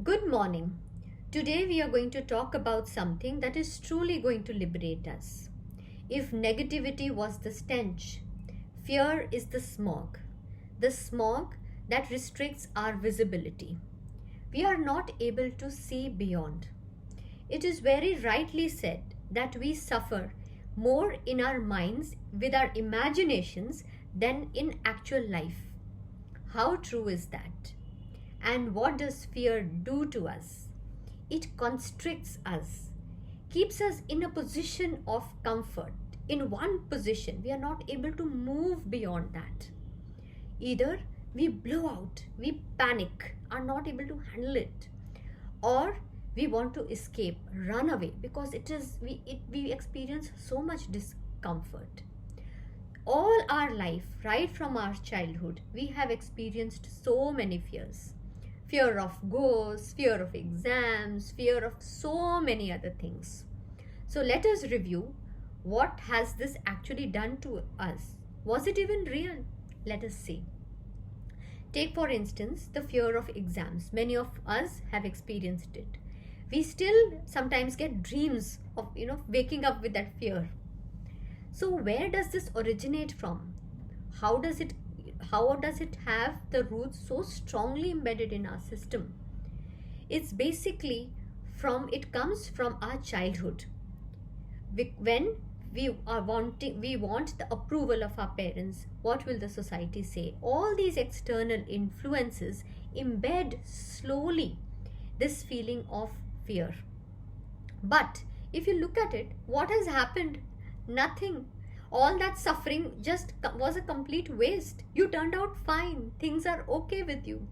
Good morning. Today we are going to talk about something that is truly going to liberate us. If negativity was the stench, fear is the smog that restricts our visibility. We are not able to see beyond. It is very rightly said that we suffer more in our minds with our imaginations than in actual life. How true is that? And what does fear do to us? It constricts us, keeps us in a position of comfort. In one position, we are not able to move beyond that. Either we blow out, we panic, are not able to handle it, or we want to escape, run away because we experience so much discomfort. All our life, right from our childhood, we have experienced so many fears. Fear of ghosts, fear of exams, fear of so many other things. So let us review what has this actually done to us. Was it even real? Let us see. Take for instance the fear of exams. Many of us have experienced it. We still sometimes get dreams of waking up with that fear. So where does this originate from? How does it have the roots so strongly embedded in our system? It's basically it comes from our childhood. When we want the approval of our parents, what will the society say? All these external influences embed slowly this feeling of fear. But if you look at it, what has happened? Nothing. All that suffering just was a complete waste. You turned out fine. Things are okay with you.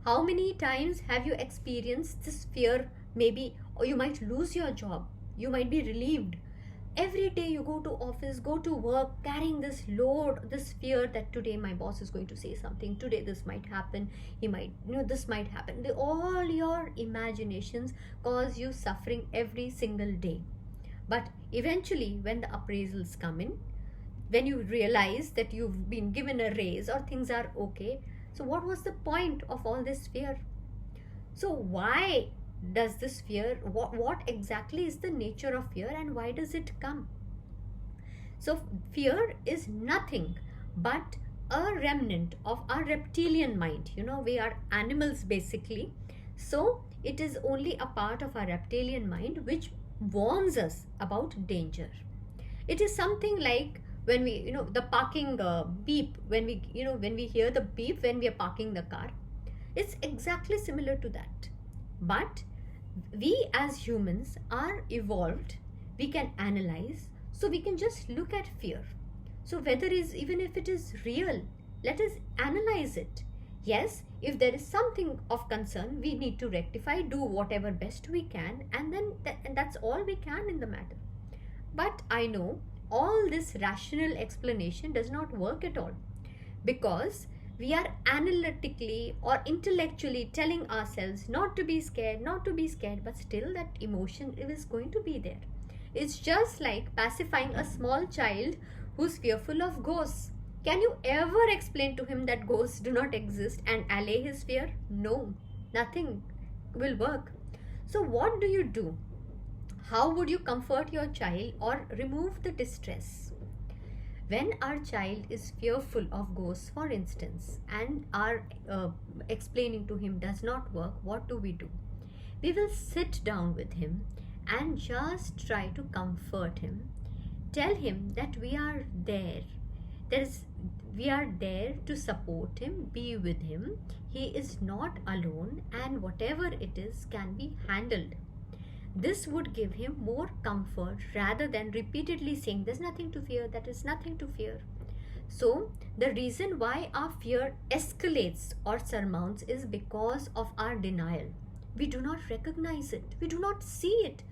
How many times have you experienced this fear? Maybe, or you might lose your job. You might be relieved. Every day you go to office, go to work, carrying this load, this fear that today my boss is going to say something. Today this might happen. This might happen. All your imaginations cause you suffering every single day. But eventually, when the appraisals come in, when you realize that you've been given a raise or things are okay, so what was the point of all this fear? So why does this fear, what exactly is the nature of fear and why does it come? So fear is nothing but a remnant of our reptilian mind. We are animals basically. So it is only a part of our reptilian mind which warns us about danger. It is something like when we, the parking beep, when we hear the beep when we are parking the car. It's exactly similar to that. But we as humans are evolved. We can analyze, so we can just look at fear. So even if it is real, let us analyze it. Yes, if there is something of concern, we need to rectify, do whatever best we can, and then that's all we can in the matter. But I know all this rational explanation does not work at all, because we are analytically or intellectually telling ourselves not to be scared, but still that emotion is going to be there. It's just like pacifying a small child who's fearful of ghosts. Can you ever explain to him that ghosts do not exist and allay his fear? No, nothing will work. So what do you do? How would you comfort your child or remove the distress? When our child is fearful of ghosts, for instance, and our explaining to him does not work, what do? We will sit down with him and just try to comfort him. Tell him that we are there. We are there to support him, be with him. He is not alone, and whatever it is can be handled. This would give him more comfort rather than repeatedly saying there's nothing to fear, that is nothing to fear. So the reason why our fear escalates or surmounts is because of our denial. We do not recognize it. We do not see it.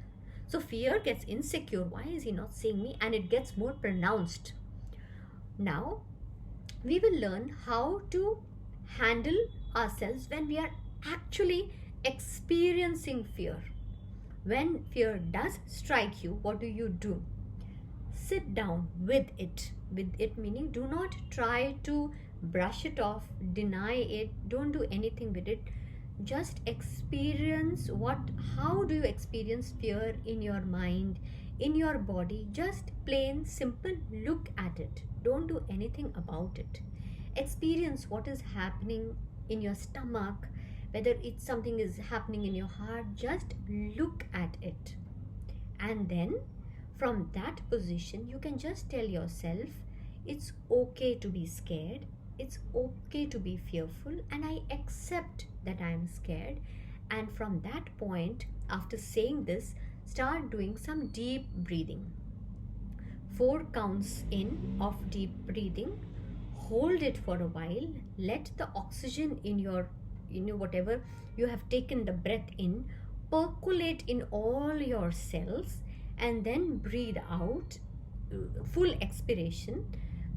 So fear gets insecure. Why is he not seeing me? And it gets more pronounced. Now we will learn how to handle ourselves when we are actually experiencing fear. When fear does strike you, what do? Sit down with it. With it meaning do not try to brush it off, deny it, don't do anything with it. just experience how do you experience fear in your mind, in your body. Just plain simple look at it. Don't do anything about it. Experience what is happening in your stomach, whether it's something is happening in your heart. Just look at it, and then from that position you can just tell yourself, it's okay to be scared, it's okay to be fearful, and I accept that I am scared. And from that point, after saying this, start doing some deep breathing. 4 counts in of deep breathing. Hold it for a while. Let the oxygen in your, whatever you have taken the breath in, percolate in all your cells, and then breathe out, full expiration.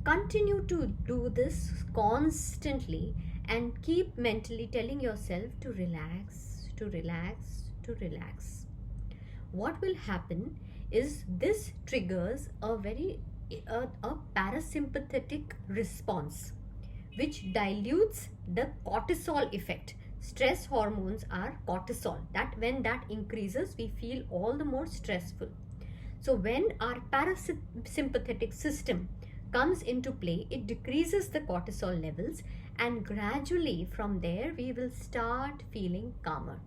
Continue to do this constantly and keep mentally telling yourself to relax, to relax, to relax. What will happen is this triggers a parasympathetic response, which dilutes the cortisol effect. Stress hormones are cortisol. That when that increases, we feel all the more stressful. So when our parasympathetic system comes into play, it decreases the cortisol levels, and gradually from there we will start feeling calmer.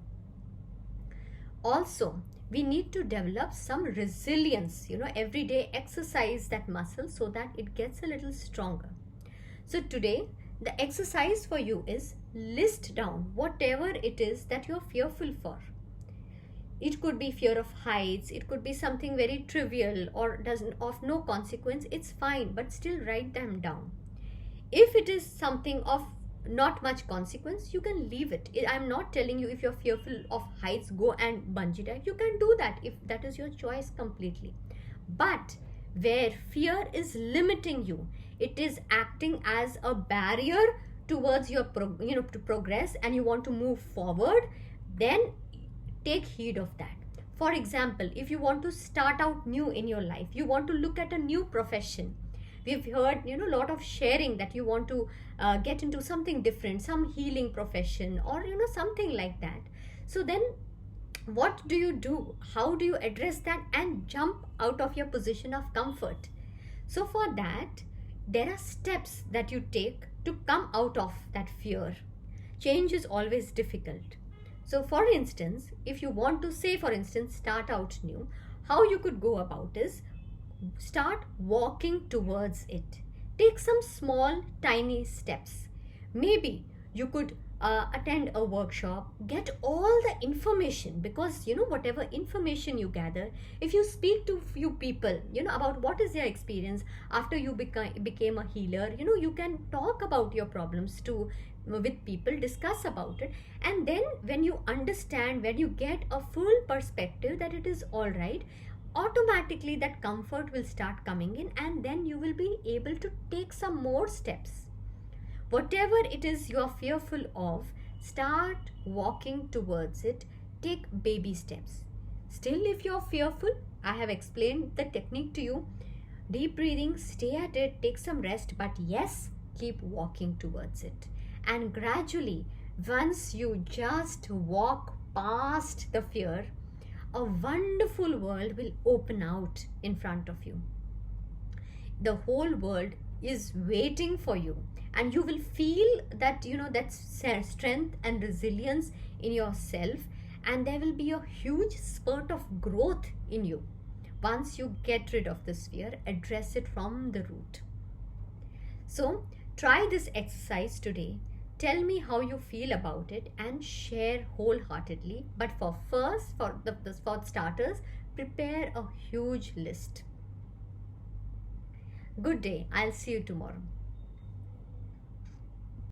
Also, we need to develop some resilience, every day exercise that muscle so that it gets a little stronger. So today, the exercise for you is list down whatever it is that you're fearful for. It could be fear of heights, it could be something very trivial or of no consequence. It's fine, but still write them down. If it is something of not much consequence, you can leave it. I'm not telling you if you're fearful of heights, go and bungee dive. You can do that if that is your choice completely. But where fear is limiting you, it is acting as a barrier towards your to progress, and you want to move forward, then take heed of that. For example, if you want to start out new in your life, you want to look at a new profession. We've heard a lot of sharing that you want to get into something different, some healing profession, or something like that. So then what do you do? How do you address that and jump out of your position of comfort? So for that, there are steps that you take to come out of that fear. Change is always difficult. So for instance, if you want to say, for instance, start out new, how you could go about is start walking towards it. Take some small, tiny steps. Maybe you could attend a workshop, get all the information, because whatever information you gather, if you speak to few people about what is their experience after you became a healer, you can talk about your problems with people, discuss about it, and then when you understand, when you get a full perspective that it is all right, automatically that comfort will start coming in, and then you will be able to take some more steps. Whatever it is you are fearful of, start walking towards it. Take baby steps. Still, if you are fearful, I have explained the technique to you. Deep breathing, stay at it, take some rest, but yes, keep walking towards it. And gradually, once you just walk past the fear, a wonderful world will open out in front of you. The whole world is waiting for you, and you will feel that that strength and resilience in yourself, and there will be a huge spurt of growth in you. Once you get rid of this fear, address it from the root. So try this exercise today. Tell me how you feel about it and share wholeheartedly. But for starters, prepare a huge list. Good day. I'll see you tomorrow.